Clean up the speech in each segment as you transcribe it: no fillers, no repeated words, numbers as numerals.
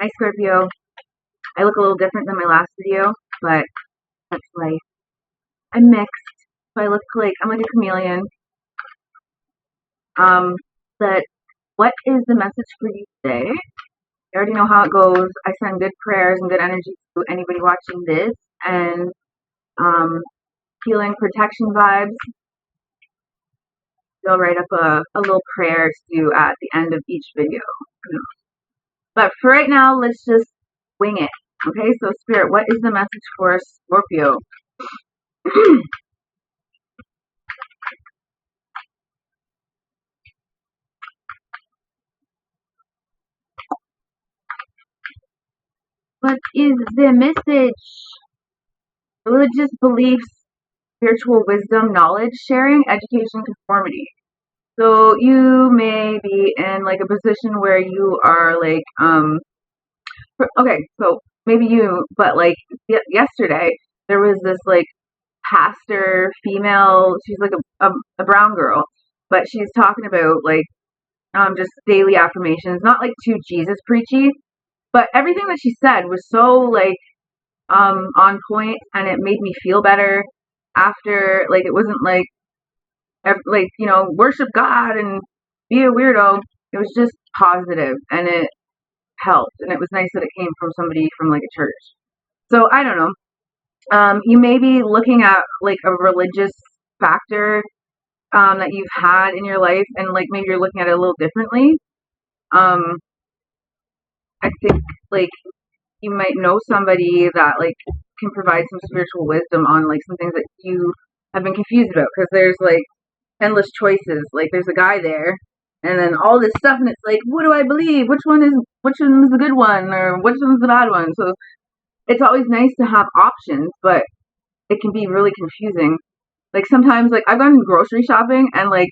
Hi Scorpio. I look a little different than my last video, but that's life. I'm mixed, so I look like I'm like a chameleon. Um, but what is the message for you today? You already know how it goes. I send good prayers and good energy to anybody watching this, and um, healing protection vibes. I'll write up a little prayer to do at the end of each video. But for right now, let's just wing it. Okay, so Spirit, what is the message for Scorpio? What is the message? Religious beliefs, spiritual wisdom, knowledge sharing, education, conformity. So you may be in like a position where you are like, okay, so maybe you, but like yesterday there was this like pastor female. She's like a brown girl, but she's talking about like just daily affirmations, not like too Jesus preachy, but everything that she said was so like on point, and it made me feel better after. Like it wasn't like worship God and be a weirdo. It was just positive, and it helped, and it was nice that it came from somebody from like a church. So I don't know. You may be looking at like a religious factor that you've had in your life, and like maybe you're looking at it a little differently. Um, I think like you might know somebody that like can provide some spiritual wisdom on like some things that you have been confused about, because there's like endless choices. Like there's a guy there, and then all this stuff, and it's like, what do I believe? Which one is the good one, or which one's the bad one? So it's always nice to have options, but it can be really confusing. Like sometimes, like I've gone grocery shopping, and like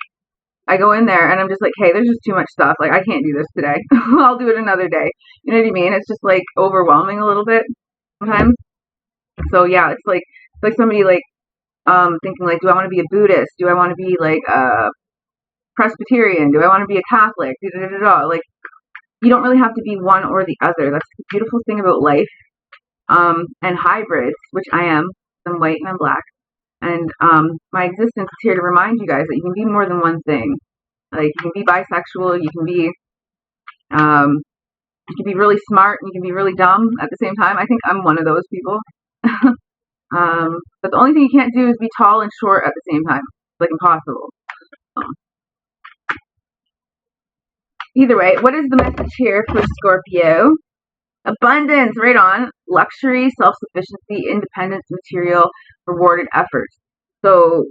I go in there and I'm just like, hey, there's just too much stuff. Like I can't do this today. I'll do it another day. You know what I mean? It's just like overwhelming a little bit sometimes. So yeah, it's like somebody like thinking like, do I want to be a Buddhist? Do I want to be like a Presbyterian? Do I want to be a Catholic? Da, da, da, da. Like you don't really have to be one or the other. That's the beautiful thing about life. And hybrids, which I am. I'm white and I'm black. And my existence is here to remind you guys that you can be more than one thing. Like you can be bisexual, um, you can be really smart, and you can be really dumb at the same time. I think I'm one of those people. But the only thing you can't do is be tall and short at the same time. It's like impossible. So, either way, what is the message here for Scorpio? Abundance, right on. Luxury, self-sufficiency, independence, material, rewarded efforts. So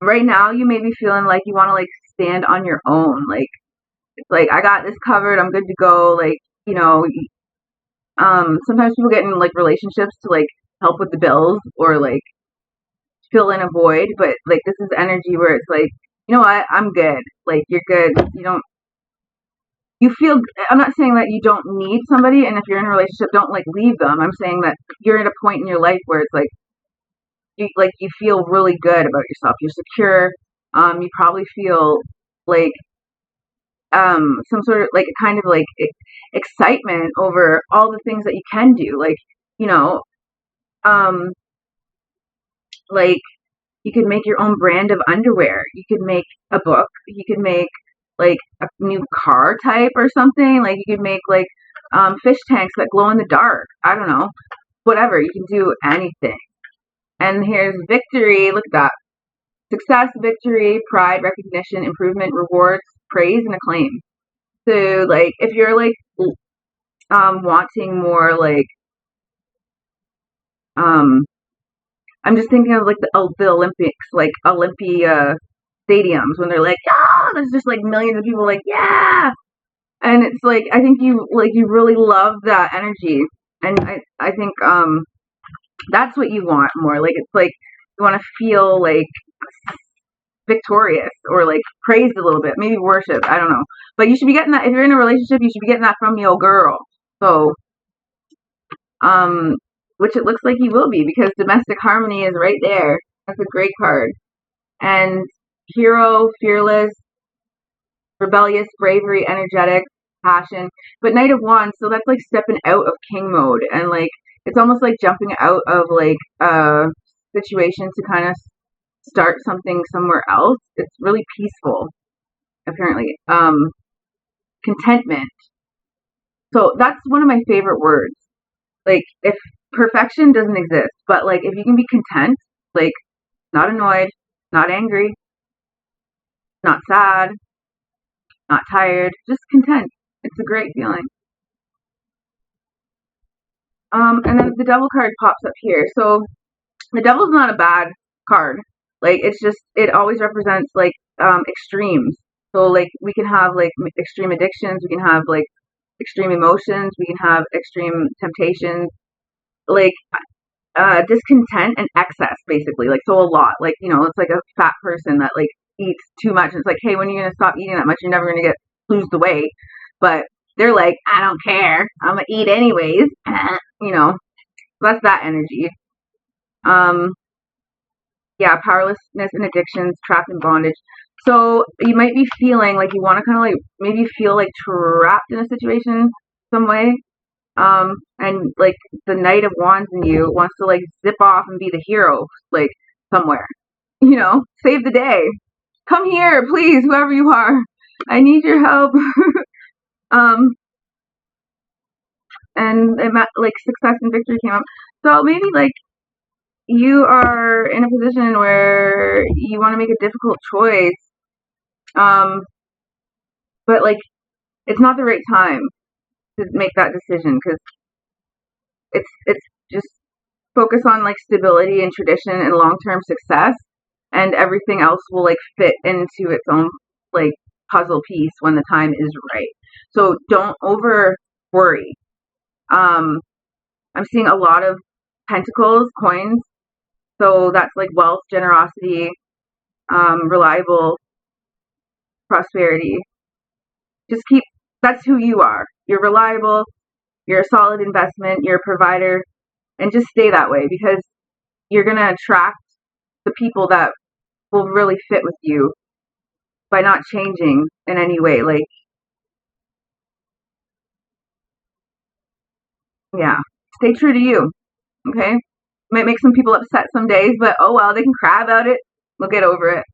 right now you may be feeling like you want to like stand on your own. Like it's like I got this covered. I'm good to go. Like sometimes people get in like relationships to like help with the bills or like fill in a void. But like this is energy where it's like, you know what, I'm good. Like you're good. You feel. I'm not saying that you don't need somebody, and if you're in a relationship, don't like leave them. I'm saying that you're at a point in your life where it's like you feel really good about yourself. You're secure. You probably feel like some sort of like kind of like excitement over all the things that you can do. Like you know, um, like you could make your own brand of underwear. You could make a book. You could make like a new car type or something. Like you could make like fish tanks that glow in the dark. I don't know. Whatever. You can do anything. And here's victory. Look at that. Success, victory, pride, recognition, improvement, rewards, praise, and acclaim. So, like, if you're like wanting more, like, I'm just thinking of like the Olympics, like Olympia stadiums when they're like, yeah, there's just like millions of people, like, yeah, and it's like I think you really love that energy, and I think that's what you want more. Like it's like you want to feel like victorious or like praised a little bit, maybe worship. I don't know, but you should be getting that if you're in a relationship. You should be getting that from your girl. So, which it looks like you will be because domestic harmony is right there. That's a great card. And hero, fearless, rebellious, bravery, energetic, passion. But Knight of Wands, so that's like stepping out of king mode, and like it's almost like jumping out of like a situation to kind of start something somewhere else. It's really peaceful, apparently. Contentment. So that's one of my favorite words. Like, if perfection doesn't exist, but like if you can be content, like not annoyed, not angry, not sad, not tired, just content. It's a great feeling. And then the devil card pops up here. So the devil's not a bad card. Like, it's just, it always represents like extremes. So like we can have like extreme addictions, we can have like extreme emotions, we can have extreme temptations, like discontent and excess, basically. Like, so a lot. Like, it's like a fat person that like eats too much. And it's like, hey, when are you gonna stop eating that much? You're never gonna lose the weight. But they're like, I don't care. I'm gonna eat anyways. That's that energy. Um, yeah, powerlessness and addictions, trapped in bondage. So you might be feeling like you want to kind of like maybe feel like trapped in a situation some way. And like the Knight of Wands in you wants to like zip off and be the hero, like somewhere, save the day. Come here, please, whoever you are. I need your help. um, and like success and victory came up. So maybe like you are in a position where you want to make a difficult choice, but like it's not the right time to make that decision because it's just focus on like stability and tradition and long-term success, and everything else will like fit into its own like puzzle piece when the time is right. So don't over worry. I'm seeing a lot of pentacles, coins. So that's like wealth, generosity, reliable, prosperity. Just that's who you are. You're reliable, you're a solid investment, you're a provider, and just stay that way because you're going to attract the people that will really fit with you by not changing in any way. Like, yeah, stay true to you, okay? Might make some people upset some days, but oh well, they can cry about it. We'll get over it.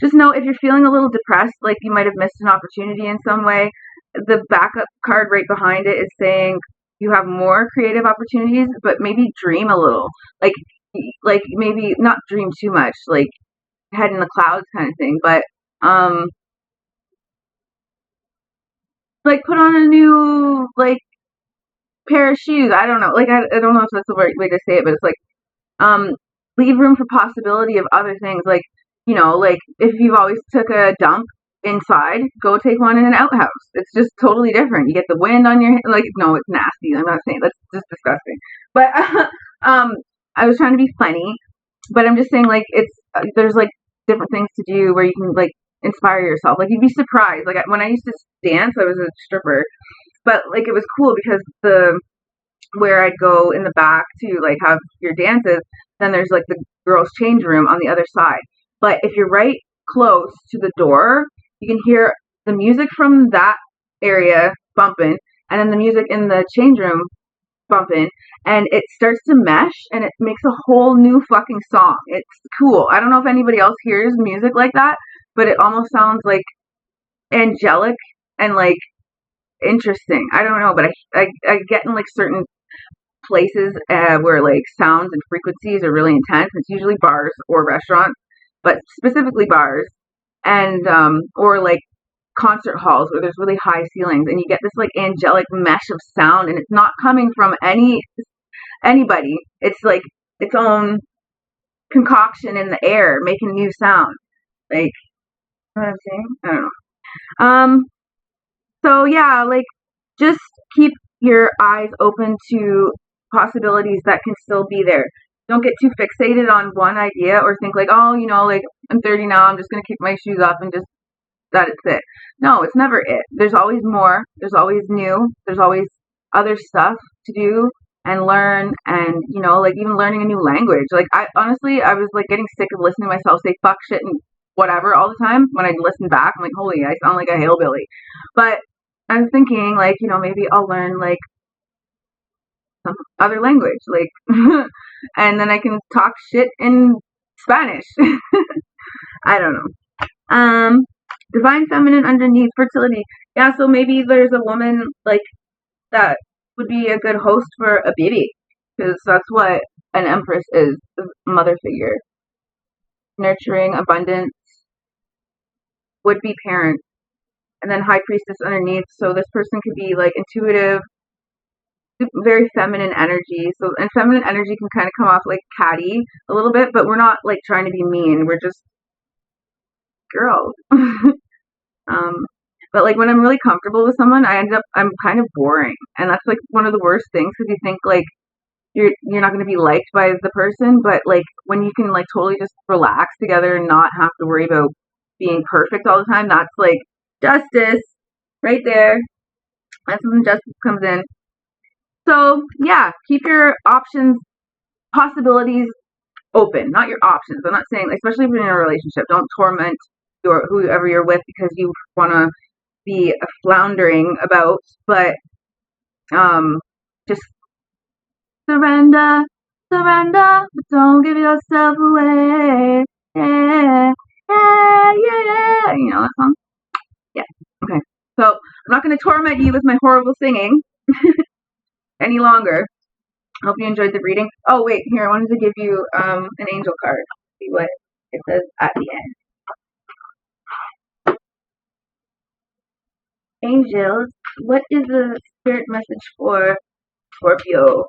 Just know if you're feeling a little depressed, like you might have missed an opportunity in some way, the backup card right behind it is saying you have more creative opportunities, but maybe dream a little. Like maybe not dream too much, like head in the clouds kind of thing, but like put on a new like pair of shoes. I don't know. Like I don't know if that's the right way to say it, but it's like leave room for possibility of other things. Like, like if you've always took a dump inside, go take one in an outhouse. It's just totally different. You get the wind on your like. No, it's nasty. I'm not saying that's just disgusting. But I was trying to be funny, but I'm just saying like there's like different things to do where you can like inspire yourself. Like you'd be surprised. Like when I used to dance, I was a stripper, but like it was cool because where I'd go in the back to like have your dances, then there's like the girls' change room on the other side. But if you're right close to the door, you can hear the music from that area bumping, and then the music in the change room bumping, and it starts to mesh, and it makes a whole new fucking song. It's cool. I don't know if anybody else hears music like that, but it almost sounds like angelic and like interesting. I don't know, but I get in like certain places where like sounds and frequencies are really intense. It's usually bars or restaurants, but specifically bars, and or like concert halls where there's really high ceilings, and you get this like angelic mesh of sound, and it's not coming from anybody. It's like its own concoction in the air making new sound. Like, you know what I'm saying? I don't know. So yeah, like just keep your eyes open to possibilities that can still be there. Don't get too fixated on one idea or think like, oh, like I'm 30 now, I'm just gonna kick my shoes off and just that it's it. No, it's never it. There's always more. There's always new. There's always other stuff to do and learn, and like even learning a new language. Like I honestly, I was like getting sick of listening to myself say fuck, shit, and whatever all the time. When I listen back, I'm like, holy, I sound like a hillbilly. But I was thinking, like, maybe I'll learn like some other language, like, and then I can talk shit in Spanish. I don't know. Divine feminine underneath fertility. Yeah, so maybe there's a woman like that would be a good host for a baby, because that's what an empress is, a mother figure, nurturing, abundance, would be parent, and then high priestess underneath. So this person could be like intuitive, very feminine energy. So, and feminine energy can kind of come off like catty a little bit, but we're not like trying to be mean. We're just girls. But like when I'm really comfortable with someone, I'm kind of boring, and that's like one of the worst things, because you think like you're not going to be liked by the person, but like when you can like totally just relax together and not have to worry about being perfect all the time, that's like justice right there. That's when justice comes in. So yeah, keep your options, possibilities open, not your options. I'm not saying, especially if you're in a relationship, don't torment whoever you're with because you want to be floundering about, but just surrender, surrender, but don't give yourself away. Yeah, yeah, yeah. You know that song? Yeah. Okay. So I'm not going to torment you with my horrible singing any longer. Hope you enjoyed the reading. Oh wait, here, I wanted to give you an angel card. See what it says at the end. Angels, what is the spirit message for Scorpio?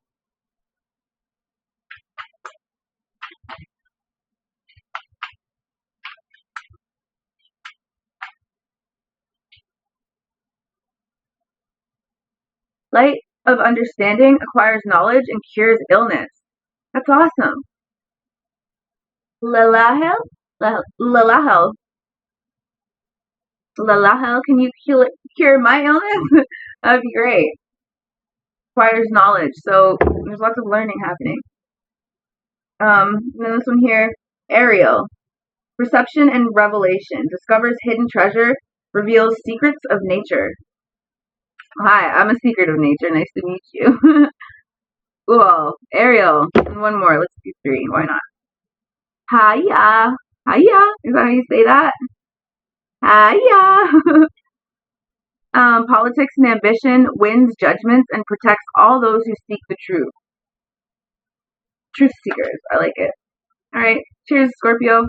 Light of understanding acquires knowledge and cures illness. That's awesome. Lalahel? Lalahel. Lalahel, can you cure my illness? That'd be great. Acquires knowledge, so there's lots of learning happening. And then this one here, Ariel. Perception and revelation. Discovers hidden treasure. Reveals secrets of nature. Hi, I'm a secret of nature. Nice to meet you. Cool. Ariel. And one more. Let's do 3. Why not? Hiya. Hiya. Is that how you say that? Hiya. Politics and ambition. Wins judgments and protects all those who seek the truth. Truth seekers. I like it. All right. Cheers, Scorpio.